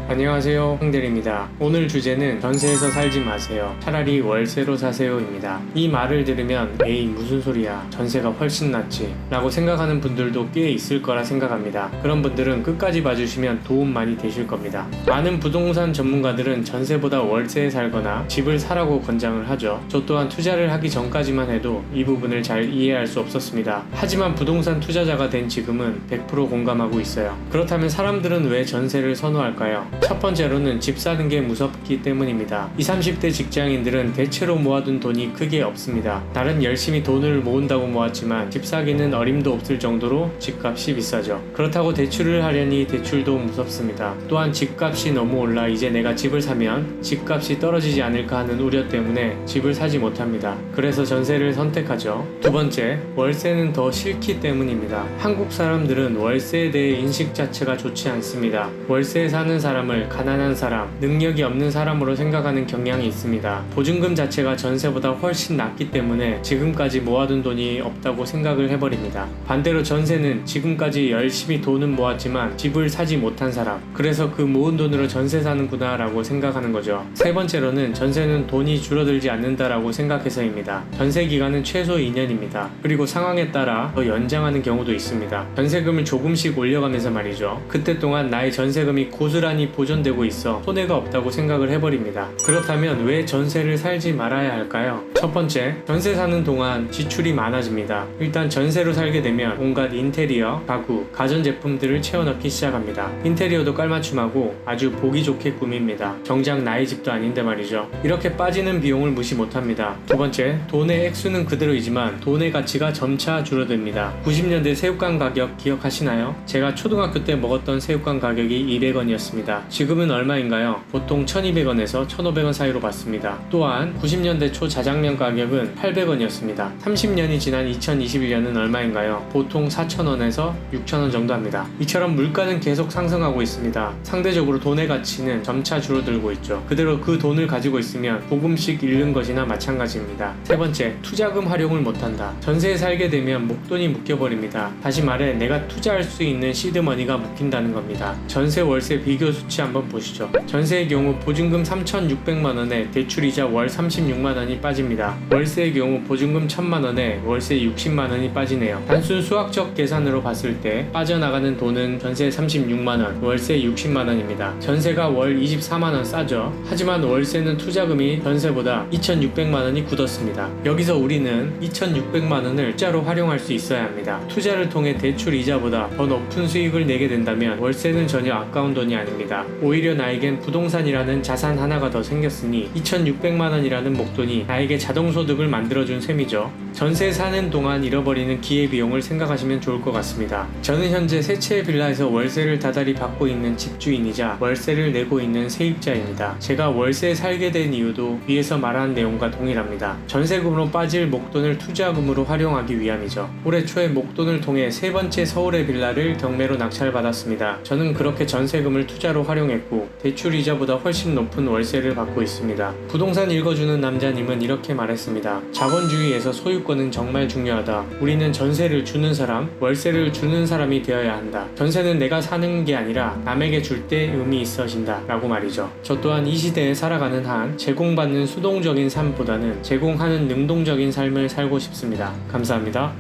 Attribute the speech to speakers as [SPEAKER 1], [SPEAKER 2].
[SPEAKER 1] 안녕하세요, 홍대리입니다. 오늘 주제는 전세에서 살지 마세요. 차라리 월세로 사세요입니다. 이 말을 들으면 에이 무슨 소리야, 전세가 훨씬 낫지 라고 생각하는 분들도 꽤 있을 거라 생각합니다. 그런 분들은 끝까지 봐주시면 도움 많이 되실 겁니다. 많은 부동산 전문가들은 전세보다 월세에 살거나 집을 사라고 권장을 하죠. 저 또한 투자를 하기 전까지만 해도 이 부분을 잘 이해할 수 없었습니다. 하지만 부동산 투자자가 된 지금은 100% 공감하고 있어요. 그렇다면 사람들은 왜 전세를 선호할까요? 첫 번째로는 집 사는 게 무섭기 때문입니다. 20, 30대 직장인들은 대체로 모아둔 돈이 크게 없습니다. 나름 열심히 돈을 모은다고 모았지만 집 사기는 어림도 없을 정도로 집값이 비싸죠. 그렇다고 대출을 하려니 대출도 무섭습니다. 또한 집값이 너무 올라 이제 내가 집을 사면 집값이 떨어지지 않을까 하는 우려 때문에 집을 사지 못합니다. 그래서 전세를 선택하죠. 두 번째, 월세는 더 싫기 때문입니다. 한국 사람들은 월세에 대해 인식 자체가 좋지 않습니다. 월세에 사는 사람을 가난한 사람, 능력이 없는 사람으로 생각하는 경향이 있습니다. 보증금 자체가 전세보다 훨씬 낮기 때문에 지금까지 모아둔 돈이 없다고 생각을 해버립니다. 반대로 전세는 지금까지 열심히 돈은 모았지만 집을 사지 못한 사람, 그래서 그 모은 돈으로 전세 사는구나 라고 생각하는 거죠. 세 번째로는 전세는 돈이 줄어들지 않는다라고 생각해서입니다. 전세 기간은 최소 2년입니다. 그리고 상황에 따라 더 연장하는 경우도 있습니다. 전세금을 조금씩 올려가면서 말이죠. 그때 동안 나의 전세금이 고스란히 보존되고 있어 손해가 없다고 생각을 해버립니다. 그렇다면 왜 전세를 살지 말아야 할까요? 첫 번째, 전세 사는 동안 지출이 많아집니다. 일단 전세로 살게 되면 온갖 인테리어, 가구, 가전제품들을 채워넣기 시작합니다. 인테리어도 깔맞춤하고 아주 보기 좋게 꾸밉니다. 정작 나의 집도 아닌데 말이죠. 이렇게 빠지는 비용을 무시 못합니다. 두 번째, 돈의 액수는 그대로이지만 돈의 가치가 점차 줄어듭니다. 90년대 새우깡 가격 기억하시나요? 제가 초등학교 때 먹었던 새우깡 가격이 200원이었습니다. 지금은 얼마인가요? 보통 1200원에서 1500원 사이로 봤습니다. 또한 90년대 초 자장면 가격은 800원이었습니다. 30년이 지난 2021년은 얼마인가요? 보통 4000원에서 6000원 정도 합니다. 이처럼 물가는 계속 상승하고 있습니다. 상대적으로 돈의 가치는 점차 줄어들고 있죠. 그대로 그 돈을 가지고 있으면 조금씩 잃는 것이나 마찬가지입니다. 세 번째, 투자금 활용을 못한다. 전세에 살게 되면 목돈이 묶여버립니다. 다시 말해 내가 투자할 수 있는 시드머니가 묶인다는 겁니다. 전세 월세 비교 수치 한번 보시죠. 전세의 경우 보증금 3,600만원에 대출이자 월 36만원이 빠집니다. 월세의 경우 보증금 1,000만원에 월세 60만원이 빠지네요. 단순 수학적 계산으로 봤을 때 빠져나가는 돈은 전세 36만원, 월세 60만원입니다. 전세가 월 24만원 싸죠. 하지만 월세는 투자금이 전세보다 2,600만원이 굳었습니다. 여기서 우리는 2,600만원을 투자로 활용할 수 있어야 합니다. 투자를 통해 대출 이자보다 더 높은 수익을 내게 된다면 월세는 전혀 아까운 돈이 아닙니다. 오히려 나에겐 부동산이라는 자산 하나가 더 생겼으니 2,600만원이라는 목돈이 나에게 자동소득을 만들어준 셈이죠. 전세 사는 동안 잃어버리는 기회비용을 생각하시면 좋을 것 같습니다. 저는 현재 세 채의 빌라에서 월세를 다달이 받고 있는 집주인이자 월세를 내고 있는 세입자입니다. 제가 월세에 살게 된 이유도 위에서 말한 내용과 동일합니다. 전세금으로 빠질 목돈을 투자금으로 활용하기 위함이죠. 올해 초에 목돈을 통해 세 번째 서울의 빌라를 경매로 낙찰받았습니다. 저는 그렇게 전세금을 투자로 활용했고 대출이자보다 훨씬 높은 월세를 받고 있습니다. 부동산 읽어주는 남자님은 이렇게 말했습니다. 자본주의에서 소유권은 정말 중요하다. 우리는 전세를 주는 사람, 월세를 주는 사람이 되어야 한다. 전세는 내가 사는 게 아니라 남에게 줄 때 의미 있어진다 라고 말이죠. 저 또한 이 시대에 살아가는 한 제공받는 수동적인 삶보다는 제공하는 능동적인 삶을 살고 싶습니다. 감사합니다.